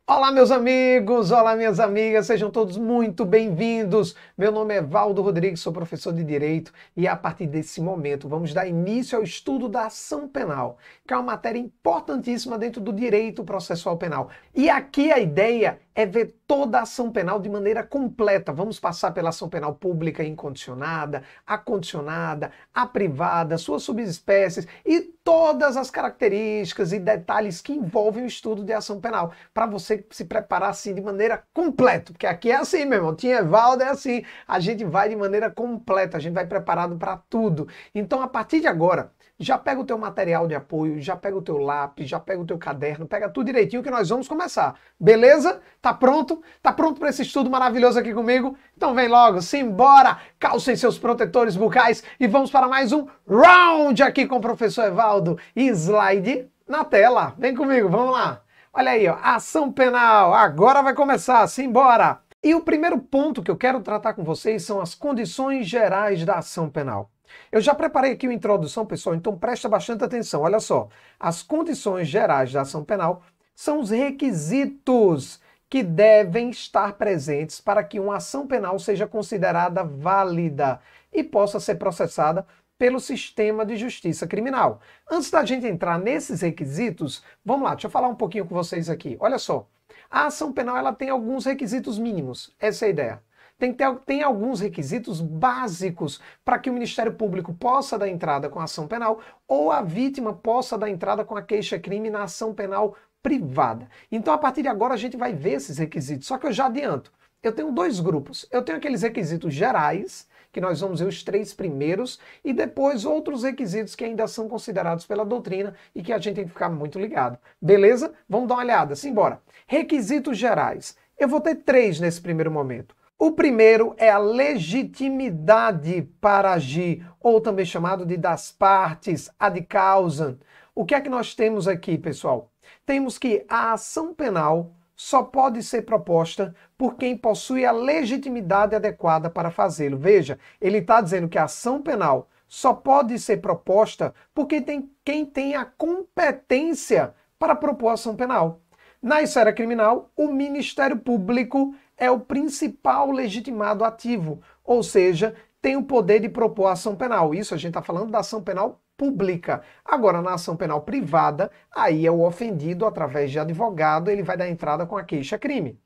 Olá, meus amigos, olá, minhas amigas, sejam todos muito bem-vindos. Meu nome é Valdo Rodrigues, sou professor de Direito e a partir desse momento vamos dar início ao estudo da ação penal, que é uma matéria importantíssima dentro do direito processual penal. E aqui a ideia é ver toda a ação penal de maneira completa. Vamos passar pela ação penal pública incondicionada, a condicionada, a privada, suas subespécies e todas as características e detalhes que envolvem o estudo de ação penal, para você se preparar assim de maneira completa, porque aqui é assim, meu irmão, Tim Evaldo é assim, a gente vai de maneira completa, a gente vai preparado para tudo. Então, a partir de agora, já pega o teu material de apoio, já pega o teu lápis, já pega o teu caderno, pega tudo direitinho que nós vamos começar. Beleza? Tá pronto? Tá pronto para esse estudo maravilhoso aqui comigo? Então vem logo, simbora! Calcem seus protetores bucais e vamos para mais um round aqui com o professor Evaldo. Slide na tela. Vem comigo, vamos lá. Olha aí, ó, ação penal. Agora vai começar, simbora! E o primeiro ponto que eu quero tratar com vocês são as condições gerais da ação penal. Eu já preparei aqui uma introdução, pessoal, então presta bastante atenção. Olha só, as condições gerais da ação penal são os requisitos que devem estar presentes para que uma ação penal seja considerada válida e possa ser processada pelo sistema de justiça criminal. Antes da gente entrar nesses requisitos, vamos lá, deixa eu falar um pouquinho com vocês aqui. Olha só, a ação penal ela tem alguns requisitos mínimos, essa é a ideia. Tem alguns requisitos básicos para que o Ministério Público possa dar entrada com a ação penal ou a vítima possa dar entrada com a queixa-crime na ação penal privada. Então, a partir de agora, a gente vai ver esses requisitos. Só que eu já adianto, eu tenho dois grupos. Eu tenho aqueles requisitos gerais, que nós vamos ver os 3 primeiros, e depois outros requisitos que ainda são considerados pela doutrina e que a gente tem que ficar muito ligado. Beleza? Vamos dar uma olhada. Simbora. Requisitos gerais. Eu vou ter 3 nesse primeiro momento. O primeiro é a legitimidade para agir, ou também chamado de das partes, ad causam. O que é que nós temos aqui, pessoal? Temos que a ação penal só pode ser proposta por quem possui a legitimidade adequada para fazê-lo. Veja, ele está dizendo que a ação penal só pode ser proposta por quem tem a competência para propor a ação penal. Na esfera criminal, o Ministério Público é o principal legitimado ativo, ou seja, tem o poder de propor a ação penal. Isso a gente está falando da ação penal pública. Agora, na ação penal privada, aí é o ofendido, através de advogado, ele vai dar entrada com a queixa-crime.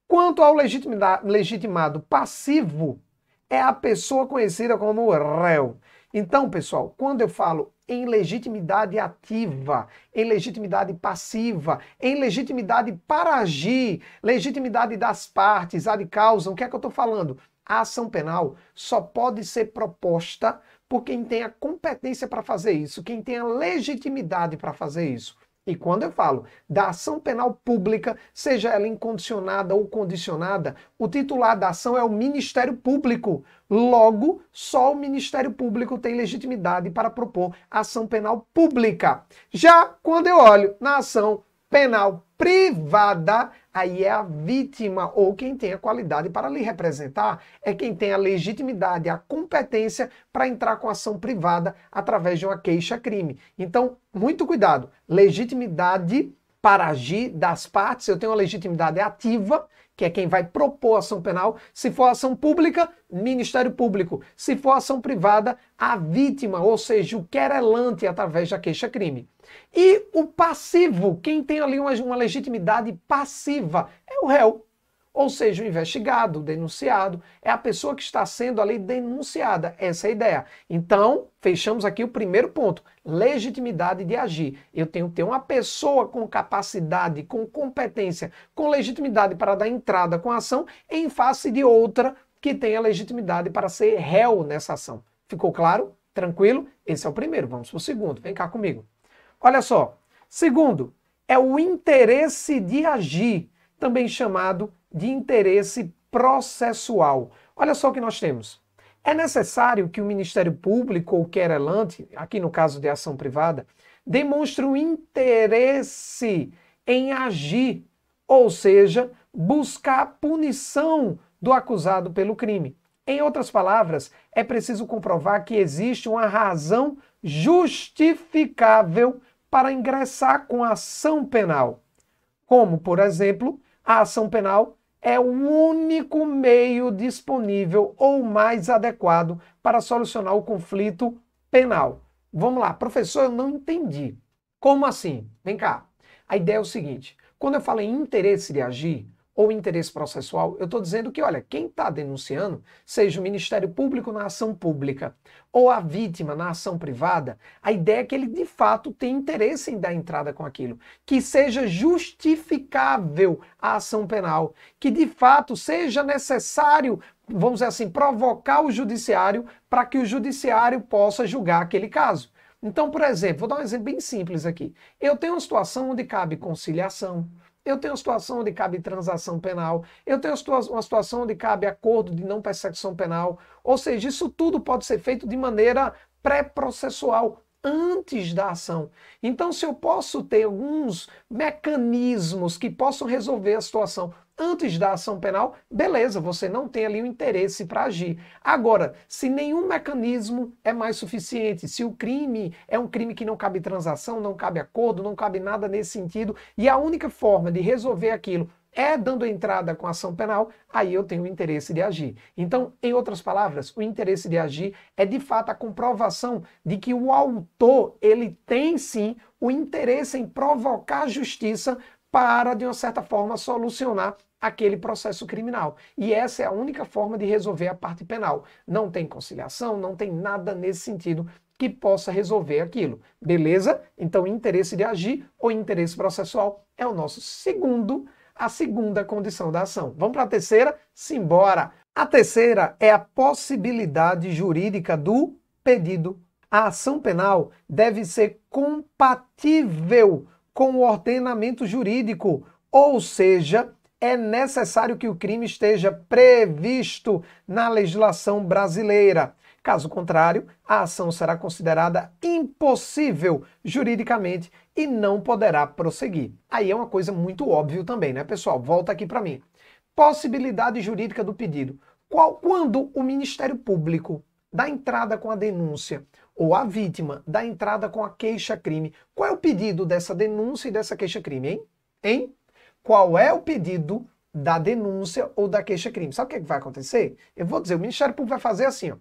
Quanto ao legitimado passivo, é a pessoa conhecida como réu. Então, pessoal, quando eu falo em legitimidade ativa, em legitimidade passiva, em legitimidade para agir, legitimidade das partes, ad causam, o que é que eu estou falando? A ação penal só pode ser proposta por quem tem a competência para fazer isso, quem tem a legitimidade para fazer isso. E quando eu falo da ação penal pública, seja ela incondicionada ou condicionada, o titular da ação é o Ministério Público. Logo, só o Ministério Público tem legitimidade para propor ação penal pública. Já quando eu olho na ação penal privada, aí é a vítima ou quem tem a qualidade para lhe representar, é quem tem a legitimidade, a competência para entrar com ação privada através de uma queixa-crime. Então, muito cuidado. Legitimidade para agir das partes, eu tenho a legitimidade ativa, que é quem vai propor ação penal. Se for ação pública, Ministério Público. Se for ação privada, a vítima, ou seja, o querelante através da queixa-crime. E o passivo, quem tem ali uma legitimidade passiva, é o réu. Ou seja, o investigado, o denunciado, é a pessoa que está sendo ali denunciada. Essa é a ideia. Então, fechamos aqui o primeiro ponto, legitimidade de agir. Eu tenho que ter uma pessoa com capacidade, com competência, com legitimidade para dar entrada com a ação em face de outra que tenha legitimidade para ser réu nessa ação. Ficou claro? Tranquilo? Esse é o primeiro. Vamos para o segundo. Vem cá comigo. Olha só. Segundo, é o interesse de agir, também chamado de interesse processual. Olha só o que nós temos. É necessário que o Ministério Público ou querelante, aqui no caso de ação privada, demonstre um interesse em agir, ou seja, buscar a punição do acusado pelo crime. Em outras palavras, é preciso comprovar que existe uma razão justificável para ingressar com a ação penal. Como, por exemplo, a ação penal é o único meio disponível ou mais adequado para solucionar o conflito penal. Vamos lá, professor, eu não entendi. Como assim? Vem cá. A ideia é o seguinte: quando eu falo em interesse de agir ou interesse processual, eu estou dizendo que, olha, quem está denunciando, seja o Ministério Público na ação pública ou a vítima na ação privada, a ideia é que ele de fato tem interesse em dar entrada com aquilo, que seja justificável a ação penal, que de fato seja necessário, vamos dizer assim, provocar o judiciário para que o judiciário possa julgar aquele caso. Então, por exemplo, vou dar um exemplo bem simples aqui. Eu tenho uma situação onde cabe conciliação, eu tenho uma situação onde cabe transação penal, eu tenho uma situação onde cabe acordo de não persecução penal, ou seja, isso tudo pode ser feito de maneira pré-processual, antes da ação. Então, se eu posso ter alguns mecanismos que possam resolver a situação antes da ação penal, beleza, você não tem ali o interesse para agir. Agora, se nenhum mecanismo é mais suficiente, se o crime é um crime que não cabe transação, não cabe acordo, não cabe nada nesse sentido, e a única forma de resolver aquilo é dando entrada com a ação penal, aí eu tenho o interesse de agir. Então, em outras palavras, o interesse de agir é de fato a comprovação de que o autor, ele tem sim o interesse em provocar a justiça para, de uma certa forma, solucionar aquele processo criminal. E essa é a única forma de resolver a parte penal. Não tem conciliação, não tem nada nesse sentido que possa resolver aquilo. Beleza? Então, interesse de agir ou interesse processual é o nosso a segunda condição da ação. Vamos para a terceira? Simbora! A terceira é a possibilidade jurídica do pedido. A ação penal deve ser compatível com o ordenamento jurídico, ou seja, é necessário que o crime esteja previsto na legislação brasileira. Caso contrário, a ação será considerada impossível juridicamente e não poderá prosseguir. Aí é uma coisa muito óbvia também, né, pessoal? Volta aqui para mim. Possibilidade jurídica do pedido. Quando o Ministério Público dá entrada com a denúncia ou a vítima dá entrada com a queixa-crime, qual é o pedido dessa denúncia e dessa queixa-crime, hein? Hein? Qual é o pedido da denúncia ou da queixa-crime? Sabe o que vai acontecer? Eu vou dizer, o Ministério Público vai fazer assim, ó.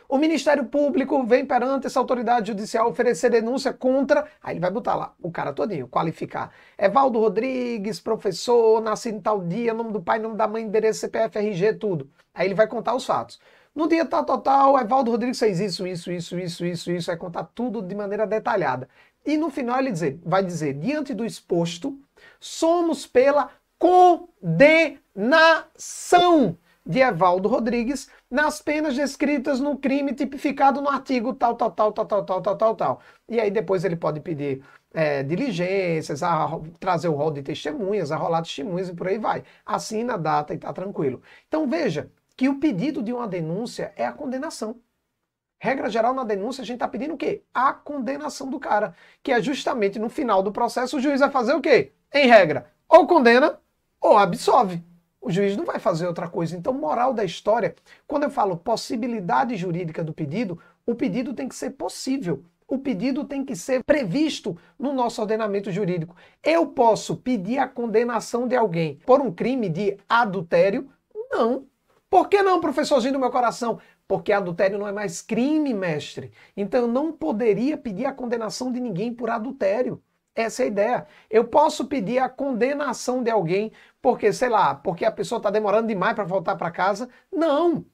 O Ministério Público vem perante essa autoridade judicial oferecer denúncia contra... Aí ele vai botar lá o cara todinho, qualificar. Evaldo Rodrigues, professor, nascido em tal dia, nome do pai, nome da mãe, endereço, CPF, RG, tudo. Aí ele vai contar os fatos. No dia tal, Evaldo Rodrigues fez isso, vai contar tudo de maneira detalhada. E no final ele vai dizer, diante do exposto, somos pela condenação de Evaldo Rodrigues nas penas descritas no crime tipificado no artigo tal. E aí depois ele pode pedir diligências, trazer o rol de testemunhas, rolar testemunhas e por aí vai. Assina a data e tá tranquilo. Então veja que o pedido de uma denúncia é a condenação. Regra geral, na denúncia, a gente está pedindo o quê? A condenação do cara, que é justamente no final do processo o juiz vai fazer o quê? Em regra, ou condena ou absolve. O juiz não vai fazer outra coisa. Então, moral da história, quando eu falo possibilidade jurídica do pedido, o pedido tem que ser possível. O pedido tem que ser previsto no nosso ordenamento jurídico. Eu posso pedir a condenação de alguém por um crime de adultério? Não. Por que não, professorzinho do meu coração? Porque adultério não é mais crime, mestre. Então eu não poderia pedir a condenação de ninguém por adultério. Essa é a ideia. Eu posso pedir a condenação de alguém porque, sei lá, porque a pessoa está demorando demais para voltar para casa? Não,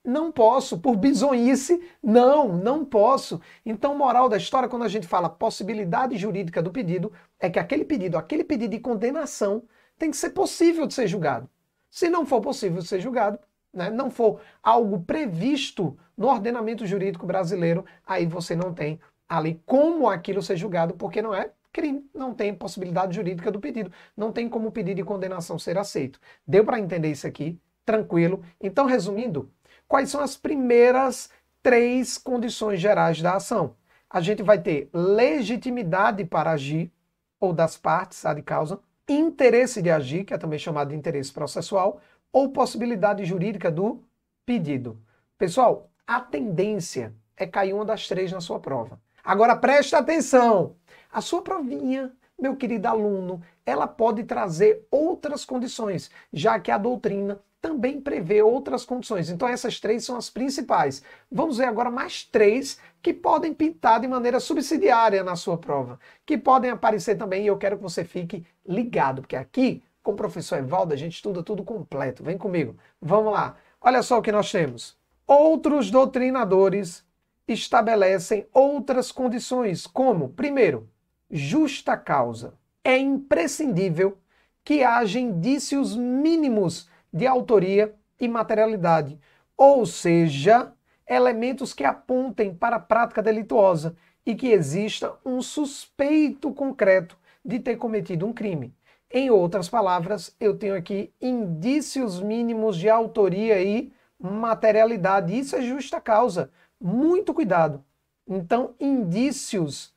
não posso. Por bizonhice, não posso. Então, moral da história, quando a gente fala possibilidade jurídica do pedido, é que aquele pedido de condenação tem que ser possível de ser julgado. Se não for possível de ser julgado, né, não for algo previsto no ordenamento jurídico brasileiro, aí você não tem ali como aquilo ser julgado, porque não é crime, não tem possibilidade jurídica do pedido, não tem como o pedido de condenação ser aceito. Deu para entender isso aqui? Tranquilo? Então, resumindo, quais são as primeiras 3 condições gerais da ação? A gente vai ter legitimidade para agir, ou das partes, a de causa, interesse de agir, que é também chamado de interesse processual, ou possibilidade jurídica do pedido. Pessoal, a tendência é cair uma das 3 na sua prova. Agora presta atenção! A sua provinha meu querido aluno, ela pode trazer outras condições, já que a doutrina também prevê outras condições. Então essas três são as principais. Vamos ver agora mais três que podem pintar de maneira subsidiária na sua prova, que podem aparecer também, e eu quero que você fique ligado, porque aqui, com o professor Evaldo, a gente estuda tudo completo. Vem comigo. Vamos lá. Olha só o que nós temos. Outros doutrinadores estabelecem outras condições, como, primeiro, justa causa. É imprescindível que haja indícios mínimos de autoria e materialidade, ou seja, elementos que apontem para a prática delituosa e que exista um suspeito concreto de ter cometido um crime. Em outras palavras, eu tenho aqui indícios mínimos de autoria e materialidade. Isso é justa causa. Muito cuidado. Então, indícios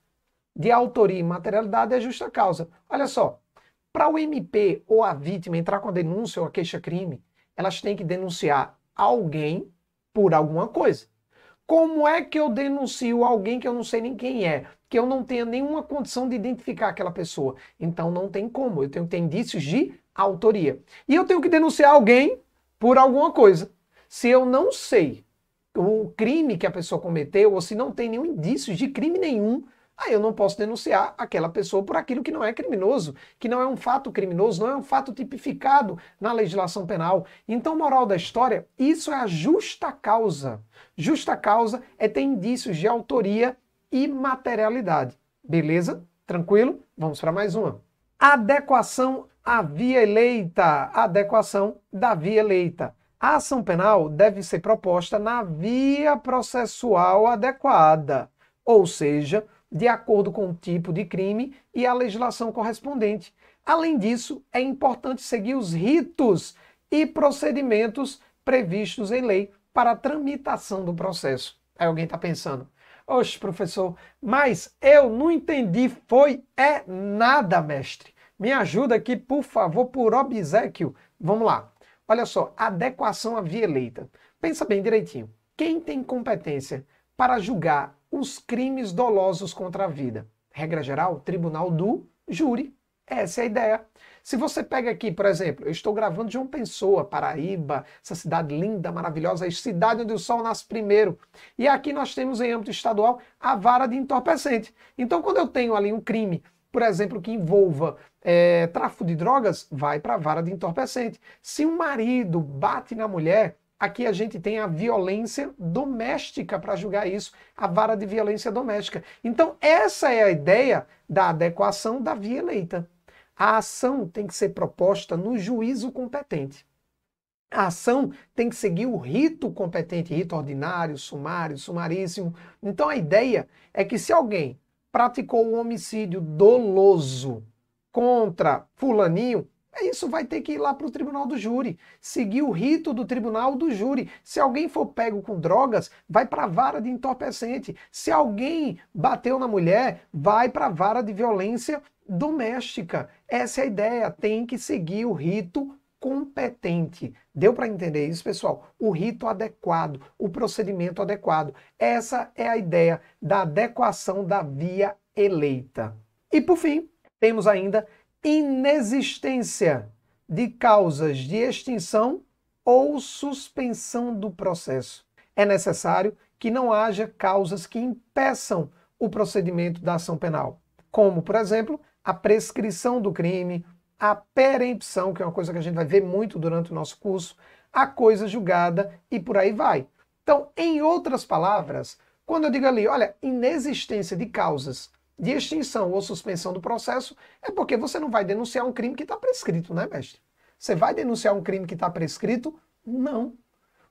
de autoria e materialidade é justa causa. Olha só, para o MP ou a vítima entrar com a denúncia ou a queixa-crime, elas têm que denunciar alguém por alguma coisa. Como é que eu denuncio alguém que eu não sei nem quem é? Que eu não tenho nenhuma condição de identificar aquela pessoa. Então não tem como. Eu tenho que ter indícios de autoria. E eu tenho que denunciar alguém por alguma coisa. Se eu não sei o crime que a pessoa cometeu, ou se não tem nenhum indício de crime nenhum, aí eu não posso denunciar aquela pessoa por aquilo que não é criminoso, que não é um fato criminoso, não é um fato tipificado na legislação penal. Então, moral da história, isso é a justa causa. Justa causa é ter indícios de autoria e materialidade. Beleza? Tranquilo? Vamos para mais uma. Adequação à via eleita. Adequação da via eleita. A ação penal deve ser proposta na via processual adequada, ou seja, de acordo com o tipo de crime e a legislação correspondente. Além disso, é importante seguir os ritos e procedimentos previstos em lei para a tramitação do processo. Aí alguém está pensando, oxe, professor, mas eu não entendi, nada, mestre. Me ajuda aqui, por favor, por obséquio. Vamos lá. Olha só, adequação à via eleita. Pensa bem direitinho. Quem tem competência para julgar os crimes dolosos contra a vida? Regra geral, tribunal do júri. Essa é a ideia. Se você pega aqui, por exemplo, eu estou gravando de João Pessoa, Paraíba, essa cidade linda, maravilhosa, a cidade onde o sol nasce primeiro. E aqui nós temos em âmbito estadual a vara de entorpecente. Então, quando eu tenho ali um crime, por exemplo, que envolva tráfico de drogas, vai para a vara de entorpecente. Se um marido bate na mulher, aqui a gente tem a violência doméstica para julgar isso, a vara de violência doméstica. Então, essa é a ideia da adequação da via eleita. A ação tem que ser proposta no juízo competente. A ação tem que seguir o rito competente, rito ordinário, sumário, sumaríssimo. Então, a ideia é que se alguém praticou um homicídio doloso contra fulaninho, isso vai ter que ir lá para o tribunal do júri, seguir o rito do tribunal do júri. Se alguém for pego com drogas, vai para a vara de entorpecente. Se alguém bateu na mulher, vai para a vara de violência doméstica. Essa é a ideia, tem que seguir o rito competente. Deu para entender isso, pessoal? O rito adequado, o procedimento adequado. Essa é a ideia da adequação da via eleita. E por fim, temos ainda inexistência de causas de extinção ou suspensão do processo. É necessário que não haja causas que impeçam o procedimento da ação penal, como, por exemplo, a prescrição do crime, a perempção, que é uma coisa que a gente vai ver muito durante o nosso curso, a coisa julgada e por aí vai. Então, em outras palavras, quando eu digo ali, olha, inexistência de causas de extinção ou suspensão do processo, é porque você não vai denunciar um crime que está prescrito, né, mestre? Você vai denunciar um crime que está prescrito? Não.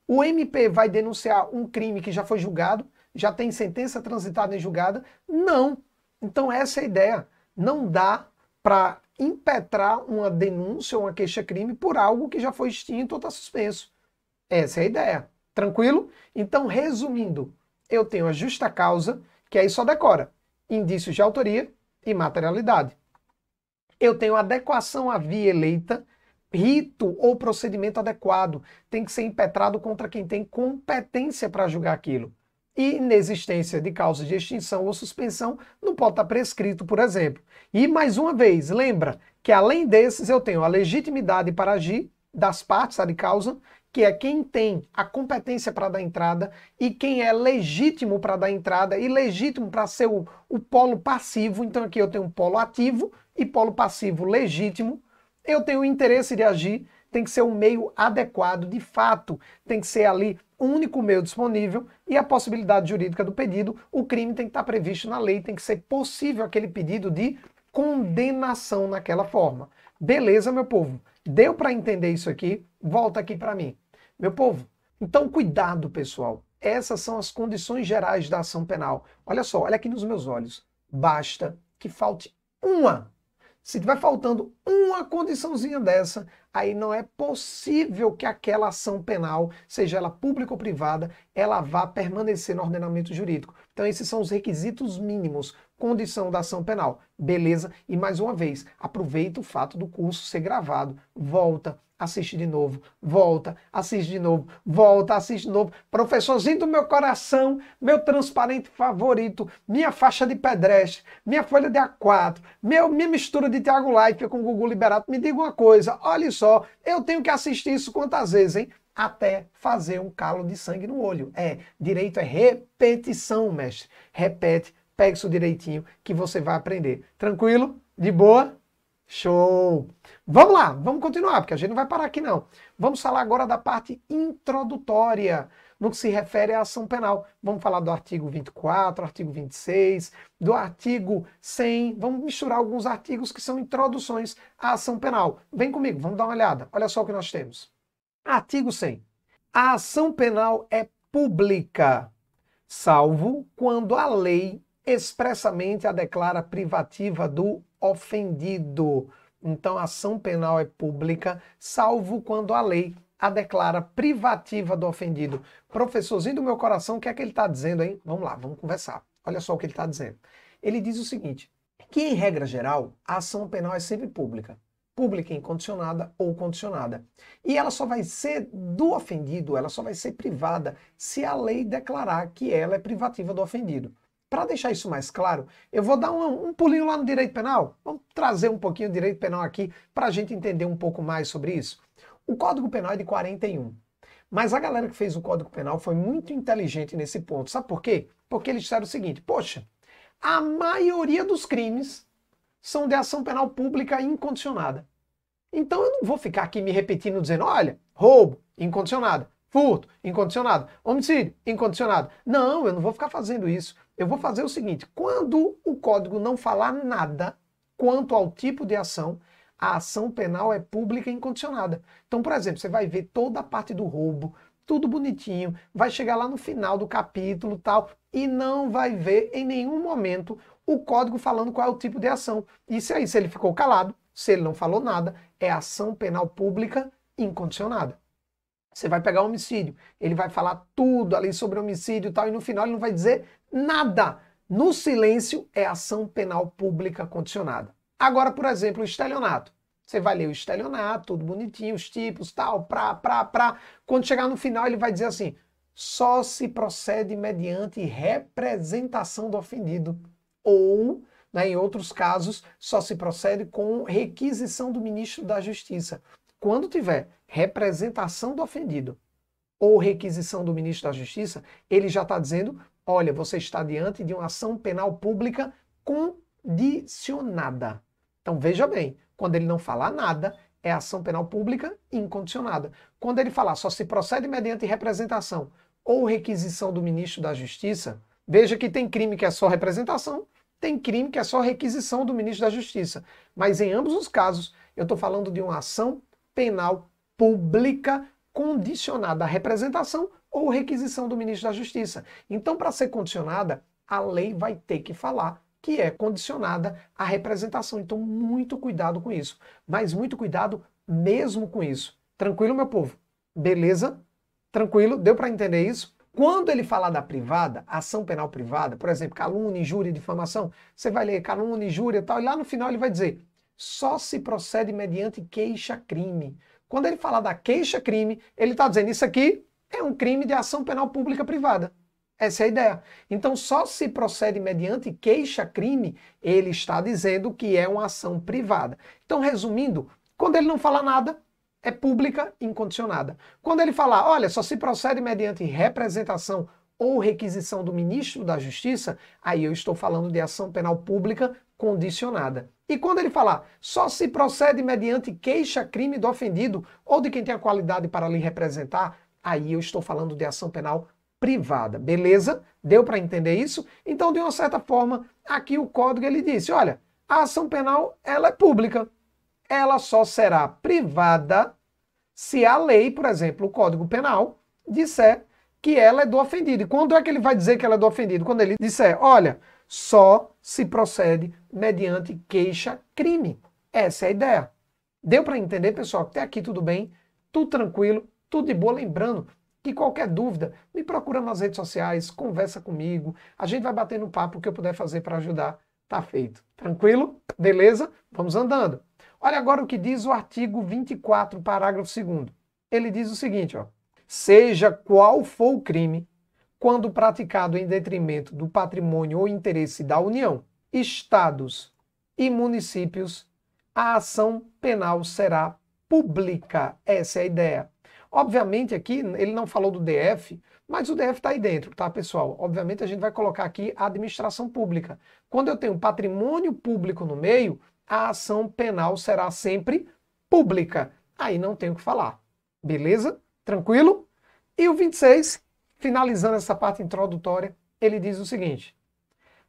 O MP vai denunciar um crime que já foi julgado, já tem sentença transitada em julgada? Não. Então essa é a ideia. Não dá para impetrar uma denúncia ou uma queixa-crime por algo que já foi extinto ou está suspenso. Essa é a ideia. Tranquilo? Então, resumindo, eu tenho a justa causa, que aí só decora indícios de autoria e materialidade. Eu tenho adequação à via eleita, rito ou procedimento adequado. Tem que ser impetrado contra quem tem competência para julgar aquilo. e inexistência de causa de extinção ou suspensão não pode estar prescrito, por exemplo. E, mais uma vez, lembra que além desses eu tenho a legitimidade para agir das partes, a de causa, que é quem tem a competência para dar entrada e quem é legítimo para dar entrada e legítimo para ser o polo passivo. Então aqui eu tenho um polo ativo e polo passivo legítimo. Eu tenho o interesse de agir, tem que ser um meio adequado, de fato, tem que ser ali o único meio disponível e a possibilidade jurídica do pedido, o crime tem que estar previsto na lei, tem que ser possível aquele pedido de condenação naquela forma. Beleza, meu povo? Deu para entender isso aqui? Volta aqui para mim. Meu povo, então cuidado, pessoal. Essas são as condições gerais da ação penal. Olha só, olha aqui nos meus olhos. Basta que falte uma. Se tiver faltando uma condiçãozinha dessa, aí não é possível que aquela ação penal, seja ela pública ou privada, ela vá permanecer no ordenamento jurídico. Então esses são os requisitos mínimos, condição da ação penal. Beleza? E mais uma vez, aproveita o fato do curso ser gravado. Volta, assiste de novo, volta, assiste de novo, volta, assiste de novo. Professorzinho do meu coração, meu transparente favorito, minha faixa de pedestre, minha folha de A4, minha mistura de Thiago Life com Gugu Liberato. Me diga uma coisa, olha só, eu tenho que assistir isso quantas vezes, hein? Até fazer um calo de sangue no olho. Direito é repetição, mestre. Repete, pegue isso direitinho que você vai aprender. Tranquilo? De boa? Show! Vamos lá, vamos continuar, porque a gente não vai parar aqui não. Vamos falar agora da parte introdutória, no que se refere à ação penal. Vamos falar do artigo 24, artigo 26, do artigo 100, vamos misturar alguns artigos que são introduções à ação penal. Vem comigo, vamos dar uma olhada. Olha só o que nós temos. Artigo 100. A ação penal é pública, salvo quando a lei expressamente a declara privativa do ofendido. Então, a ação penal é pública, salvo quando a lei a declara privativa do ofendido. Professorzinho do meu coração, o que é que ele está dizendo, hein? Vamos lá, vamos conversar. Olha só o que ele está dizendo. Ele diz o seguinte, que em regra geral, a ação penal é sempre pública. Pública incondicionada ou condicionada. E ela só vai ser do ofendido, ela só vai ser privada se a lei declarar que ela é privativa do ofendido. Para deixar isso mais claro, eu vou dar um pulinho lá no direito penal. Vamos trazer um pouquinho o direito penal aqui para a gente entender um pouco mais sobre isso. O Código Penal é de 41. Mas a galera que fez o Código Penal foi muito inteligente nesse ponto. Sabe por quê? Porque eles disseram o seguinte, poxa, a maioria dos crimes são de ação penal pública incondicionada. Então eu não vou ficar aqui me repetindo dizendo, olha, roubo, incondicionada. Furto, incondicionado. Homicídio, incondicionado. Não, eu não vou ficar fazendo isso. Eu vou fazer o seguinte, quando o código não falar nada quanto ao tipo de ação, a ação penal é pública e incondicionada. Então, por exemplo, você vai ver toda a parte do roubo, tudo bonitinho, vai chegar lá no final do capítulo tal, e não vai ver em nenhum momento o código falando qual é o tipo de ação. Isso aí, se ele ficou calado, se ele não falou nada, é ação penal pública incondicionada. Você vai pegar homicídio, ele vai falar tudo ali sobre homicídio e tal, e no final ele não vai dizer nada. No silêncio é ação penal pública condicionada. Agora, por exemplo, o estelionato. Você vai ler o estelionato, tudo bonitinho, os tipos, tal, Quando chegar no final ele vai dizer assim, só se procede mediante representação do ofendido. Ou, né, em outros casos, só se procede com requisição do ministro da Justiça. Quando tiver representação do ofendido ou requisição do ministro da Justiça, ele já está dizendo, olha, você está diante de uma ação penal pública condicionada. Então veja bem, quando ele não falar nada, é ação penal pública incondicionada. Quando ele falar só se procede mediante representação ou requisição do ministro da Justiça, veja que tem crime que é só representação, tem crime que é só requisição do ministro da Justiça. Mas em ambos os casos, eu estou falando de uma ação penal pública condicionada à representação ou requisição do ministro da Justiça. Então, para ser condicionada, a lei vai ter que falar que é condicionada à representação. Então, muito cuidado com isso. Mas muito cuidado mesmo com isso. Tranquilo, meu povo? Beleza? Tranquilo? Deu para entender isso? Quando ele falar da privada, ação penal privada, por exemplo, calúnia, injúria e difamação, você vai ler calúnia, injúria e tal, e lá no final ele vai dizer só se procede mediante queixa-crime. Quando ele falar da queixa-crime, ele está dizendo isso aqui é um crime de ação penal pública privada. Essa é a ideia. Então, só se procede mediante queixa-crime, ele está dizendo que é uma ação privada. Então, resumindo, quando ele não fala nada, é pública incondicionada. Quando ele falar, olha, só se procede mediante representação ou requisição do ministro da Justiça, aí eu estou falando de ação penal pública condicionada. E quando ele falar, só se procede mediante queixa-crime do ofendido ou de quem tem a qualidade para lhe representar, aí eu estou falando de ação penal privada, beleza? Deu para entender isso? Então, de uma certa forma, aqui o código ele disse, olha, a ação penal ela é pública, ela só será privada se a lei, por exemplo, o Código Penal, disser que ela é do ofendido. E quando é que ele vai dizer que ela é do ofendido? Quando ele disser, olha, só se procede mediante queixa-crime. Essa é a ideia. Deu para entender, pessoal? Até aqui tudo bem, tudo tranquilo, tudo de boa. Lembrando que qualquer dúvida, me procura nas redes sociais, conversa comigo, a gente vai bater no papo, o que eu puder fazer para ajudar, tá feito. Tranquilo? Beleza? Vamos andando. Olha agora o que diz o artigo 24, parágrafo 2º. Ele diz o seguinte, ó: seja qual for o crime, quando praticado em detrimento do patrimônio ou interesse da União, estados e municípios, a ação penal será pública. Essa é a ideia. Obviamente aqui ele não falou do DF, mas o DF está aí dentro, tá, pessoal? Obviamente a gente vai colocar aqui a administração pública. Quando eu tenho patrimônio público no meio, a ação penal será sempre pública. Aí não tenho o que falar. Beleza? Tranquilo? E o 26, finalizando essa parte introdutória, ele diz o seguinte: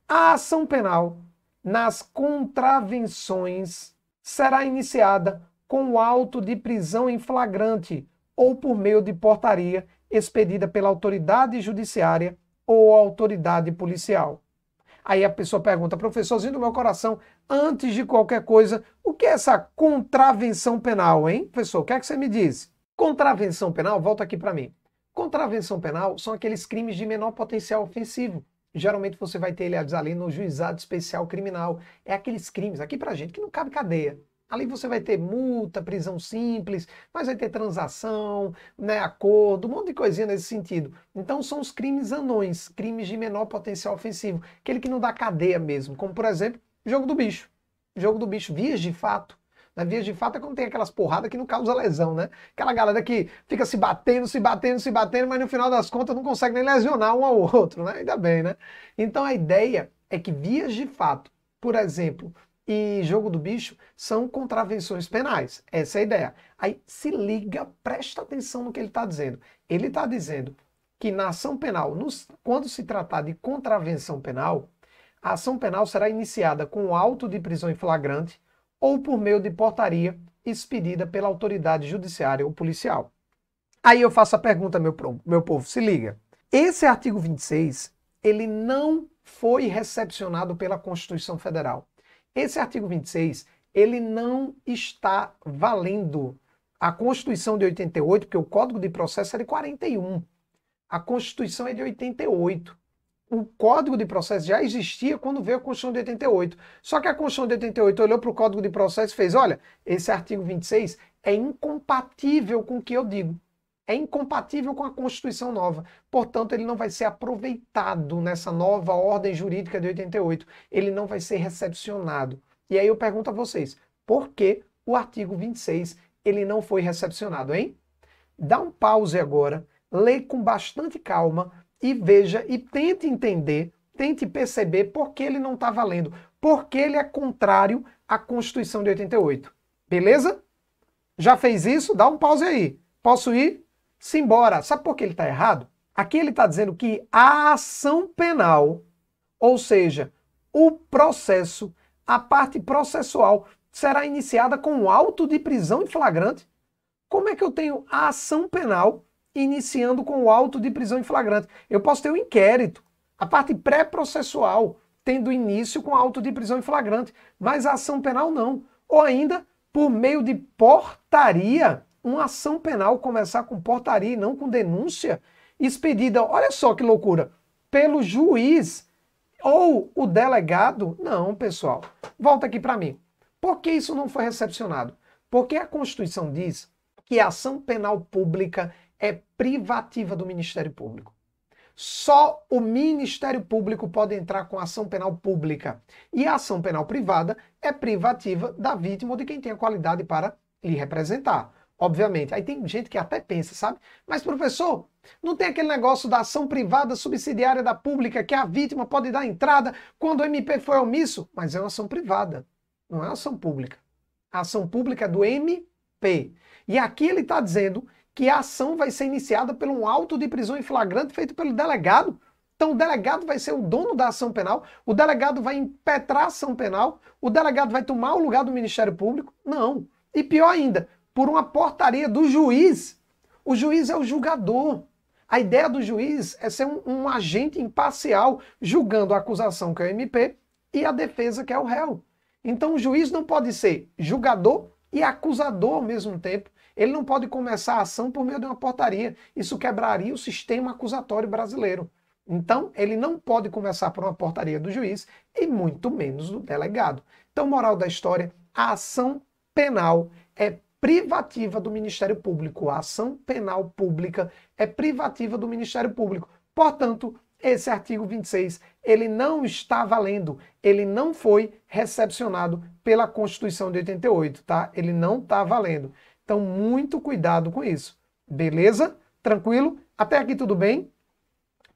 a ação penal nas contravenções será iniciada com o auto de prisão em flagrante ou por meio de portaria expedida pela autoridade judiciária ou autoridade policial. Aí a pessoa pergunta, professorzinho do meu coração, antes de qualquer coisa, o que é essa contravenção penal, hein? Professor, o que é que você me diz? Contravenção penal, volta aqui para mim. Contravenção penal são aqueles crimes de menor potencial ofensivo. Geralmente você vai ter eles ali no juizado especial criminal. É aqueles crimes, aqui pra gente, que não cabe cadeia. Ali você vai ter multa, prisão simples, mas vai ter transação, né, acordo, um monte de coisinha nesse sentido. Então são os crimes anões, crimes de menor potencial ofensivo, aquele que não dá cadeia mesmo, como por exemplo, jogo do bicho. Jogo do bicho, vias de fato. Na vias de fato é quando tem aquelas porradas que não causa lesão, né? Aquela galera que fica se batendo, mas no final das contas não consegue nem lesionar um ao outro, né? Ainda bem, né? Então a ideia é que vias de fato, por exemplo, e jogo do bicho são contravenções penais. Essa é a ideia. Aí se liga, presta atenção no que ele está dizendo. Ele está dizendo que na ação penal, quando se tratar de contravenção penal, a ação penal será iniciada com auto de prisão em flagrante ou por meio de portaria expedida pela autoridade judiciária ou policial. Aí eu faço a pergunta, meu povo, se liga. Esse artigo 26, ele não foi recepcionado pela Constituição Federal. Esse artigo 26, ele não está valendo. A Constituição de 88, porque o Código de Processo é de 41. A Constituição é de 88. O Código de Processo já existia quando veio a Constituição de 88. Só que a Constituição de 88 olhou para o Código de Processo e fez, olha, esse artigo 26 é incompatível com o que eu digo. É incompatível com a Constituição nova. Portanto, ele não vai ser aproveitado nessa nova ordem jurídica de 88. Ele não vai ser recepcionado. E aí eu pergunto a vocês, por que o artigo 26 ele não foi recepcionado, hein? Dá um pause agora, lê com bastante calma e veja e tente entender, tente perceber por que ele não está valendo. Porque ele é contrário à Constituição de 88. Beleza? Já fez isso? Dá um pause aí. Posso ir? Simbora. Sabe por que ele está errado? Aqui ele está dizendo que a ação penal, ou seja, o processo, a parte processual, será iniciada com auto de prisão em flagrante. Como é que eu tenho a ação penal iniciando com o auto de prisão em flagrante? Eu posso ter um inquérito, a parte pré-processual, tendo início com auto de prisão em flagrante, mas a ação penal não. Ou ainda, por meio de portaria, uma ação penal começar com portaria e não com denúncia expedida, olha só que loucura, pelo juiz ou o delegado. Não, pessoal, volta aqui para mim. Por que isso não foi recepcionado? Porque a Constituição diz que a ação penal pública é privativa do Ministério Público. Só o Ministério Público pode entrar com ação penal pública. E a ação penal privada é privativa da vítima ou de quem tem a qualidade para lhe representar. Obviamente. Aí tem gente que até pensa, sabe? Mas, professor, não tem aquele negócio da ação privada subsidiária da pública que a vítima pode dar entrada quando o MP foi omisso? Mas é uma ação privada, não é uma ação pública. A ação pública é do MP. E aqui ele está dizendo que a ação vai ser iniciada por um auto de prisão em flagrante feito pelo delegado. Então o delegado vai ser o dono da ação penal, o delegado vai impetrar a ação penal, o delegado vai tomar o lugar do Ministério Público? Não. E pior ainda, por uma portaria do juiz. O juiz é o julgador. A ideia do juiz é ser um agente imparcial, julgando a acusação, que é o MP, e a defesa, que é o réu. Então o juiz não pode ser julgador e acusador ao mesmo tempo. Ele não pode começar a ação por meio de uma portaria. Isso quebraria o sistema acusatório brasileiro. Então, ele não pode começar por uma portaria do juiz e muito menos do delegado. Então, moral da história, a ação penal é privativa do Ministério Público. A ação penal pública é privativa do Ministério Público. Portanto, esse artigo 26, ele não está valendo, ele não foi recepcionado pela Constituição de 88, tá? Ele não está valendo. Então, muito cuidado com isso. Beleza? Tranquilo? Até aqui tudo bem?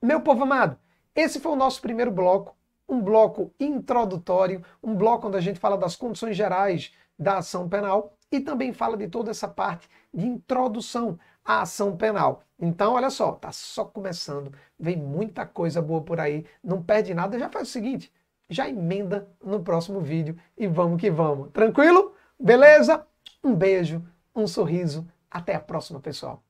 Meu povo amado, esse foi o nosso primeiro bloco, um bloco introdutório, um bloco onde a gente fala das condições gerais da ação penal e também fala de toda essa parte de introdução à ação penal. Então, olha só, tá só começando, vem muita coisa boa por aí, não perde nada, já faz o seguinte, já emenda no próximo vídeo e vamos que vamos. Tranquilo? Beleza? Um beijo, um sorriso, até a próxima, pessoal.